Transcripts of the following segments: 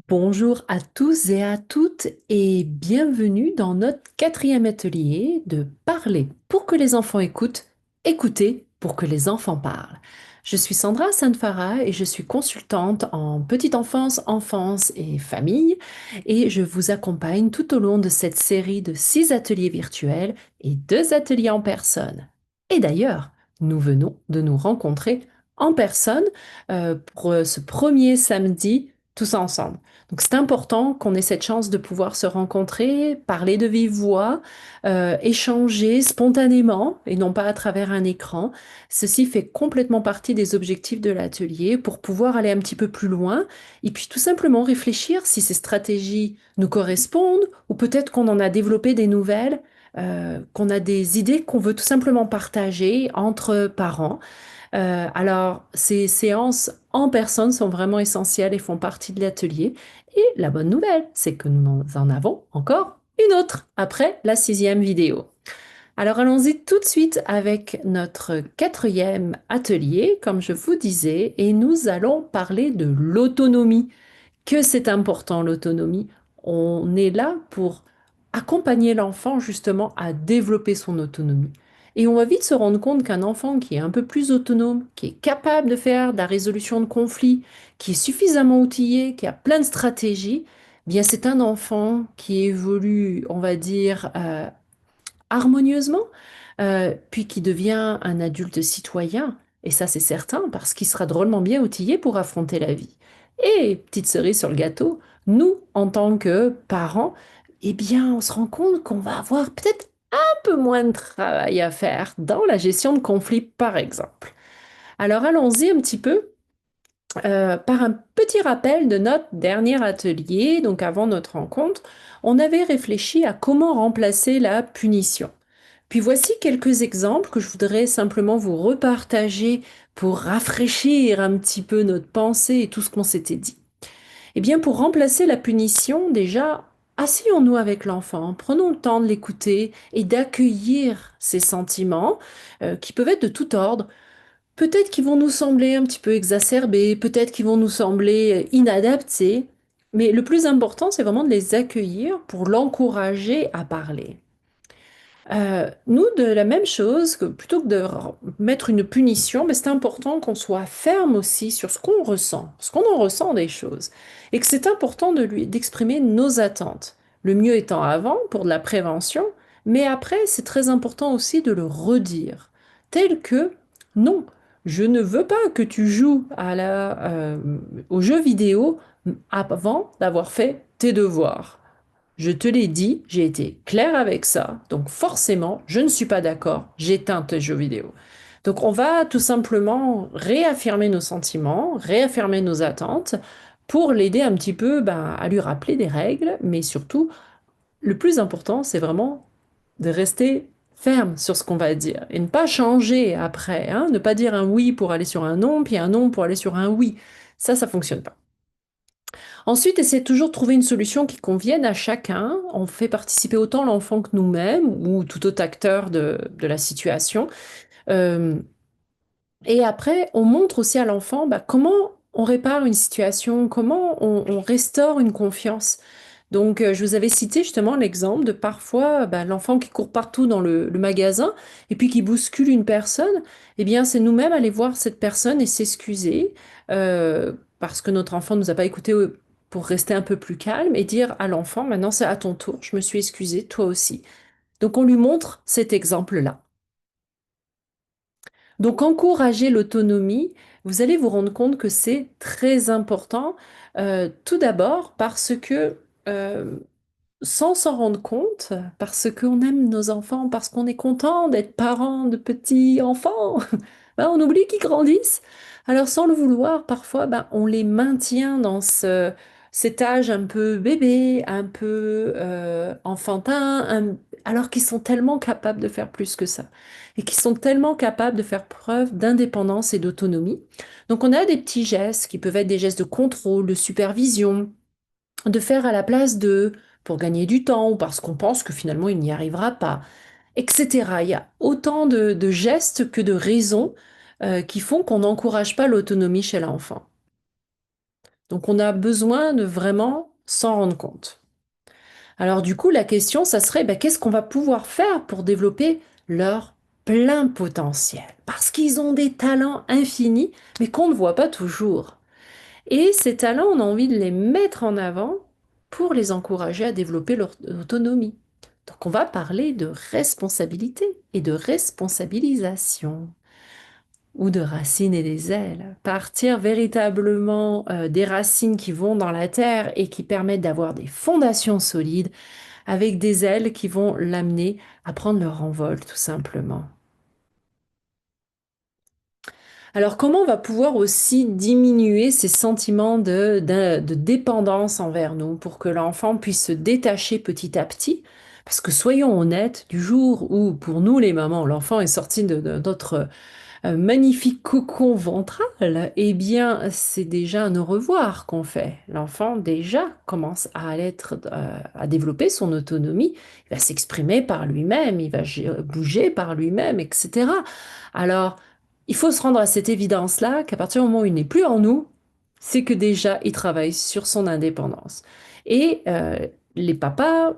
Bonjour à tous et à toutes et bienvenue dans notre quatrième atelier de parler pour que les enfants écoutent, écouter pour que les enfants parlent. Je suis Sandra Sanfara et je suis consultante en petite enfance, enfance et famille et je vous accompagne tout au long de cette série de 6 ateliers virtuels et 2 ateliers en personne. Et d'ailleurs, nous venons de nous rencontrer en personne pour ce premier samedi tous ensemble. Donc c'est important qu'on ait cette chance de pouvoir se rencontrer, parler de vive voix, échanger spontanément et non pas à travers un écran. Ceci fait complètement partie des objectifs de l'atelier pour pouvoir aller un petit peu plus loin et puis tout simplement réfléchir si ces stratégies nous correspondent ou peut-être qu'on en a développé des nouvelles, qu'on a des idées qu'on veut tout simplement partager entre parents. Alors, ces séances en personne sont vraiment essentielles et font partie de l'atelier. Et la bonne nouvelle, c'est que nous en avons encore une autre après la 6e vidéo. Alors allons-y tout de suite avec notre quatrième atelier, comme je vous disais, et nous allons parler de l'autonomie. Que c'est important l'autonomie. On est là pour accompagner l'enfant justement à développer son autonomie. Et on va vite se rendre compte qu'un enfant qui est un peu plus autonome, qui est capable de faire de la résolution de conflits, qui est suffisamment outillé, qui a plein de stratégies, eh bien c'est un enfant qui évolue, on va dire, harmonieusement, puis qui devient un adulte citoyen. Et ça, c'est certain, parce qu'il sera drôlement bien outillé pour affronter la vie. Et petite cerise sur le gâteau, nous, en tant que parents, eh bien, on se rend compte qu'on va avoir peut-être un peu moins de travail à faire dans la gestion de conflits, par exemple. Alors, allons-y un petit peu par un petit rappel de notre dernier atelier. Donc, avant notre rencontre, on avait réfléchi à comment remplacer la punition. Puis voici quelques exemples que je voudrais simplement vous repartager pour rafraîchir un petit peu notre pensée et tout ce qu'on s'était dit. Eh bien, pour remplacer la punition, déjà, asseyons-nous avec l'enfant, prenons le temps de l'écouter et d'accueillir ses sentiments qui peuvent être de tout ordre. Peut-être qu'ils vont nous sembler un petit peu exacerbés, peut-être qu'ils vont nous sembler inadaptés, mais le plus important, c'est vraiment de les accueillir pour l'encourager à parler. Nous, de la même chose, que plutôt que de mettre une punition, mais c'est important qu'on soit ferme aussi sur ce qu'on ressent, parce qu'on en ressent des choses, et que c'est important d'exprimer nos attentes. Le mieux étant avant pour de la prévention, mais après, c'est très important aussi de le redire, tel que non, je ne veux pas que tu joues aux jeux vidéo avant d'avoir fait tes devoirs. Je te l'ai dit, j'ai été claire avec ça, donc forcément, je ne suis pas d'accord, j'éteins tes jeux vidéo. Donc on va tout simplement réaffirmer nos sentiments, réaffirmer nos attentes pour l'aider un petit peu à lui rappeler des règles, mais surtout, le plus important, c'est vraiment de rester ferme sur ce qu'on va dire et ne pas changer après, hein, ne pas dire un oui pour aller sur un non, puis un non pour aller sur un oui. Ça fonctionne pas. Ensuite, essayez toujours de trouver une solution qui convienne à chacun. On fait participer autant l'enfant que nous-mêmes ou tout autre acteur de la situation. Euh, et après, on montre aussi à l'enfant comment on répare une situation, comment on restaure une confiance. Donc, je vous avais cité justement l'exemple de parfois l'enfant qui court partout dans le magasin et puis qui bouscule une personne. Eh bien, c'est nous-mêmes aller voir cette personne et s'excuser parce que notre enfant ne nous a pas écoutés pour rester un peu plus calme et dire à l'enfant, maintenant c'est à ton tour, je me suis excusée, toi aussi. Donc, on lui montre cet exemple-là. Donc, encourager l'autonomie, vous allez vous rendre compte que c'est très important. Tout d'abord parce que sans s'en rendre compte, parce qu'on aime nos enfants, parce qu'on est content d'être parents de petits enfants, on oublie qu'ils grandissent. Alors sans le vouloir, parfois, on les maintient dans cet âge un peu bébé, un peu enfantin, alors qu'ils sont tellement capables de faire plus que ça, et qu'ils sont tellement capables de faire preuve d'indépendance et d'autonomie. Donc on a des petits gestes qui peuvent être des gestes de contrôle, de supervision, de faire à la place d'eux pour gagner du temps ou parce qu'on pense que finalement il n'y arrivera pas, etc. Il y a autant de gestes que de raisons qui font qu'on n'encourage pas l'autonomie chez l'enfant. Donc on a besoin de vraiment s'en rendre compte. Alors du coup, la question, ça serait, ben, qu'est-ce qu'on va pouvoir faire pour développer leur plein potentiel? Parce qu'ils ont des talents infinis, mais qu'on ne voit pas toujours. Et ces talents, on a envie de les mettre en avant pour les encourager à développer leur autonomie. Donc on va parler de responsabilité et de responsabilisation ou de racines et des ailes. Partir véritablement des racines qui vont dans la terre et qui permettent d'avoir des fondations solides avec des ailes qui vont l'amener à prendre leur envol tout simplement. Alors, comment on va pouvoir aussi diminuer ces sentiments de dépendance envers nous pour que l'enfant puisse se détacher petit à petit? Parce que soyons honnêtes, du jour où, pour nous les mamans, l'enfant est sorti de notre magnifique cocon ventral, eh bien, c'est déjà un au revoir qu'on fait. L'enfant déjà commence à développer son autonomie, il va s'exprimer par lui-même, il va bouger par lui-même, etc. Alors, il faut se rendre à cette évidence-là qu'à partir du moment où il n'est plus en nous, c'est que déjà il travaille sur son indépendance. Et les papas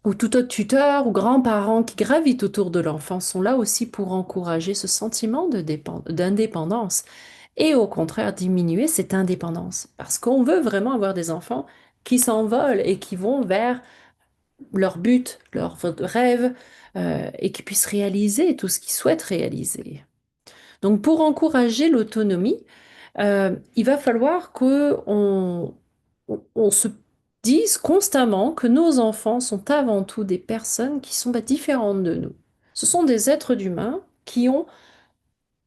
ou tout autre tuteur ou grands-parents qui gravitent autour de l'enfant sont là aussi pour encourager ce sentiment d'indépendance et au contraire diminuer cette indépendance. Parce qu'on veut vraiment avoir des enfants qui s'envolent et qui vont vers leur but, leur rêve et qui puissent réaliser tout ce qu'ils souhaitent réaliser. Donc pour encourager l'autonomie, il va falloir on se dise constamment que nos enfants sont avant tout des personnes qui sont différentes de nous. Ce sont des êtres humains qui ont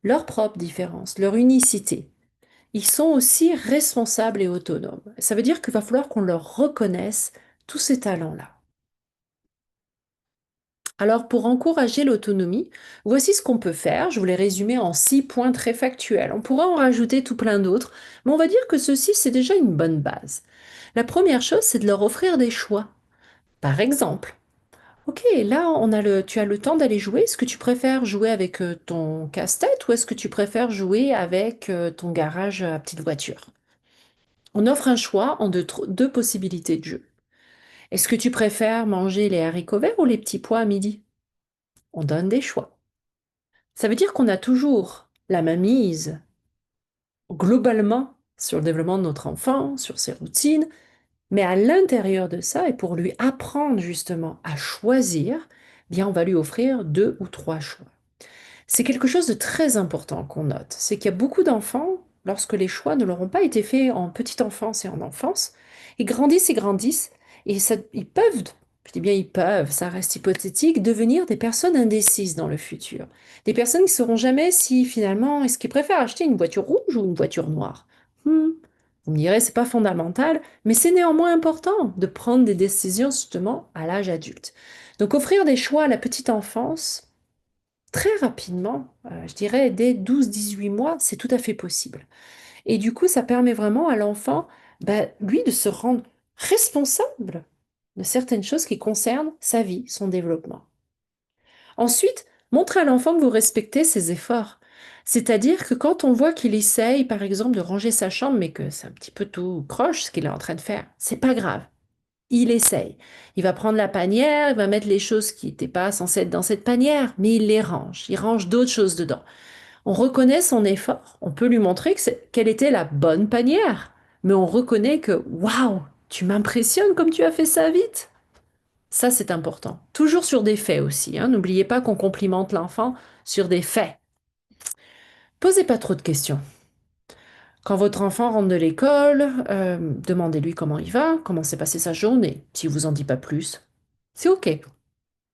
leur propre différence, leur unicité. Ils sont aussi responsables et autonomes. Ça veut dire qu'il va falloir qu'on leur reconnaisse tous ces talents-là. Alors, pour encourager l'autonomie, voici ce qu'on peut faire. Je vous les résumer en 6 points très factuels. On pourrait en rajouter tout plein d'autres, mais on va dire que ceci, c'est déjà une bonne base. La première chose, c'est de leur offrir des choix. Par exemple, ok, là, tu as le temps d'aller jouer. Est-ce que tu préfères jouer avec ton casse-tête ou est-ce que tu préfères jouer avec ton garage à petite voiture? On offre un choix en deux possibilités de jeu. Est-ce que tu préfères manger les haricots verts ou les petits pois à midi? On donne des choix. Ça veut dire qu'on a toujours la main mise globalement sur le développement de notre enfant, sur ses routines, mais à l'intérieur de ça, et pour lui apprendre justement à choisir, bien on va lui offrir 2 ou 3 choix. C'est quelque chose de très important qu'on note, c'est qu'il y a beaucoup d'enfants, lorsque les choix ne leur ont pas été faits en petite enfance et en enfance, ils grandissent, et ils peuvent, je dis bien ils peuvent, ça reste hypothétique, devenir des personnes indécises dans le futur. Des personnes qui ne sauront jamais si finalement, est-ce qu'ils préfèrent acheter une voiture rouge ou une voiture noire? Vous me direz, c'est pas fondamental, mais c'est néanmoins important de prendre des décisions justement à l'âge adulte. Donc offrir des choix à la petite enfance, très rapidement, je dirais dès 12-18 mois, c'est tout à fait possible. Et du coup, ça permet vraiment à l'enfant, lui, de se rendre responsable de certaines choses qui concernent sa vie, son développement. Ensuite, montrez à l'enfant que vous respectez ses efforts. C'est-à-dire que quand on voit qu'il essaye, par exemple, de ranger sa chambre, mais que c'est un petit peu tout croche ce qu'il est en train de faire, c'est pas grave. Il essaye. Il va prendre la panière, il va mettre les choses qui n'étaient pas censées être dans cette panière, mais il les range. Il range d'autres choses dedans. On reconnaît son effort. On peut lui montrer quelle était la bonne panière. Mais on reconnaît que, waouh, tu m'impressionnes comme tu as fait ça vite. Ça, c'est important. Toujours sur des faits aussi, hein. N'oubliez pas qu'on complimente l'enfant sur des faits. Posez pas trop de questions. Quand votre enfant rentre de l'école, demandez-lui comment il va, comment s'est passée sa journée. S'il vous en dit pas plus, c'est OK.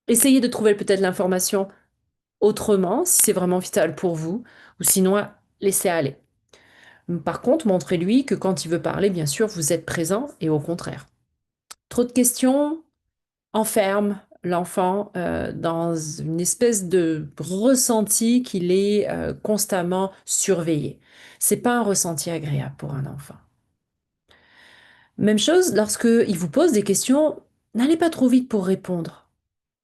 Essayez de trouver peut-être l'information autrement, si c'est vraiment vital pour vous, ou sinon, laissez aller. Par contre, montrez-lui que quand il veut parler, bien sûr, vous êtes présent et au contraire. Trop de questions, enferme l'enfant dans une espèce de ressenti qu'il est constamment surveillé. C'est pas un ressenti agréable pour un enfant. Même chose, lorsque il vous pose des questions, n'allez pas trop vite pour répondre.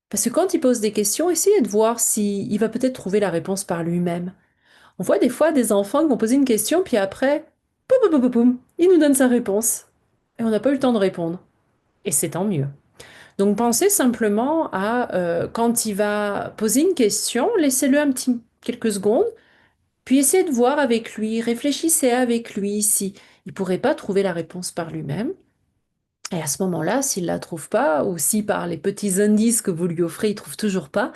Parce que quand il pose des questions, essayez de voir s'il va peut-être trouver la réponse par lui-même. On voit des fois des enfants qui vont poser une question, puis après, poum, poum, poum, poum, il nous donne sa réponse. Et on n'a pas eu le temps de répondre. Et c'est tant mieux. Donc pensez simplement à quand il va poser une question, laissez-le un petit quelques secondes, puis essayez de voir avec lui, réfléchissez avec lui si il pourrait pas trouver la réponse par lui-même. Et à ce moment-là, s'il la trouve pas, ou si par les petits indices que vous lui offrez, il trouve toujours pas,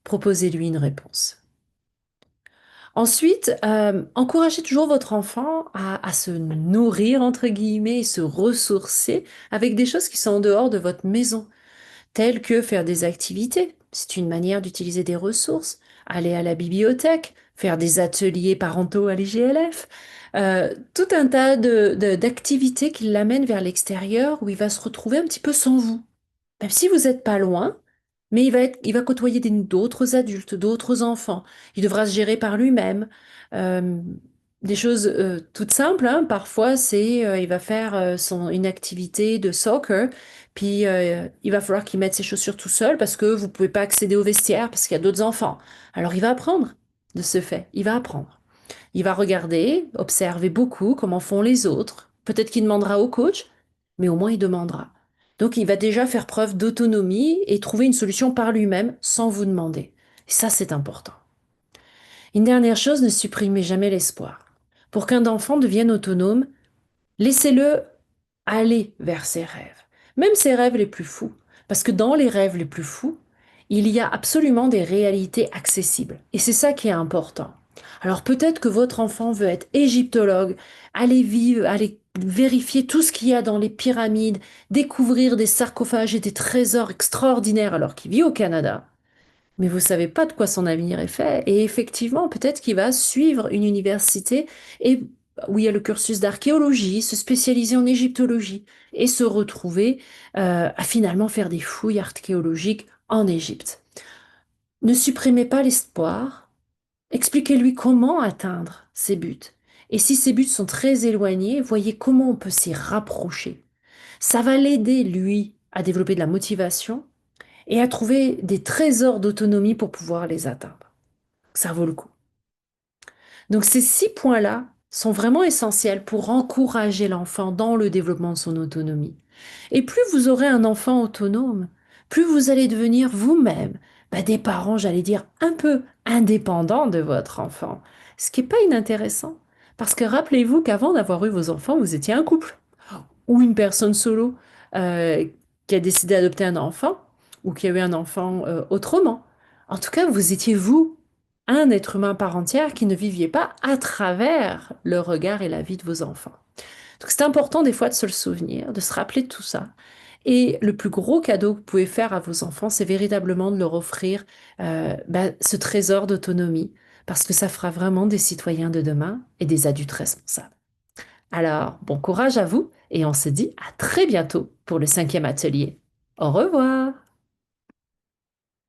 proposez-lui une réponse. Ensuite, encouragez toujours votre enfant à se nourrir, entre guillemets, et se ressourcer avec des choses qui sont en dehors de votre maison, telles que faire des activités. C'est une manière d'utiliser des ressources. Aller à la bibliothèque, faire des ateliers parentaux à l'IGLF, tout un tas d'activités qui l'amènent vers l'extérieur où il va se retrouver un petit peu sans vous. Même si vous n'êtes pas loin, mais il va côtoyer d'autres adultes, d'autres enfants. Il devra se gérer par lui-même. Euh, des choses toutes simples, hein. Parfois, il va faire une activité de soccer, puis il va falloir qu'il mette ses chaussures tout seul parce que vous ne pouvez pas accéder au vestiaire parce qu'il y a d'autres enfants. Alors, il va apprendre de ce fait. Il va apprendre. Il va regarder, observer beaucoup comment font les autres. Peut-être qu'il demandera au coach, mais au moins il demandera. Donc il va déjà faire preuve d'autonomie et trouver une solution par lui-même sans vous demander. Et ça, c'est important. Une dernière chose, ne supprimez jamais l'espoir. Pour qu'un enfant devienne autonome, laissez-le aller vers ses rêves, même ses rêves les plus fous. Parce que dans les rêves les plus fous, il y a absolument des réalités accessibles. Et c'est ça qui est important. Alors peut-être que votre enfant veut être égyptologue, aller vivre, aller vérifier tout ce qu'il y a dans les pyramides, découvrir des sarcophages et des trésors extraordinaires alors qu'il vit au Canada. Mais vous savez pas de quoi son avenir est fait. Et effectivement, peut-être qu'il va suivre une université et où il y a le cursus d'archéologie, se spécialiser en égyptologie et se retrouver à finalement faire des fouilles archéologiques en Égypte. Ne supprimez pas l'espoir, expliquez-lui comment atteindre ses buts. Et si ces buts sont très éloignés, voyez comment on peut s'y rapprocher. Ça va l'aider, lui, à développer de la motivation et à trouver des trésors d'autonomie pour pouvoir les atteindre. Ça vaut le coup. Donc ces 6 points-là sont vraiment essentiels pour encourager l'enfant dans le développement de son autonomie. Et plus vous aurez un enfant autonome, plus vous allez devenir vous-même des parents, j'allais dire, un peu indépendants de votre enfant. Ce qui n'est pas inintéressant. Parce que rappelez-vous qu'avant d'avoir eu vos enfants, vous étiez un couple ou une personne solo euh, qui a décidé d'adopter un enfant ou qui a eu un enfant autrement. En tout cas, vous étiez vous, un être humain par entière qui ne viviez pas à travers le regard et la vie de vos enfants. Donc c'est important des fois de se le souvenir, de se rappeler de tout ça. Et le plus gros cadeau que vous pouvez faire à vos enfants, c'est véritablement de leur offrir ce trésor d'autonomie, parce que ça fera vraiment des citoyens de demain et des adultes responsables. Alors, bon courage à vous et on se dit à très bientôt pour le 5e atelier. Au revoir!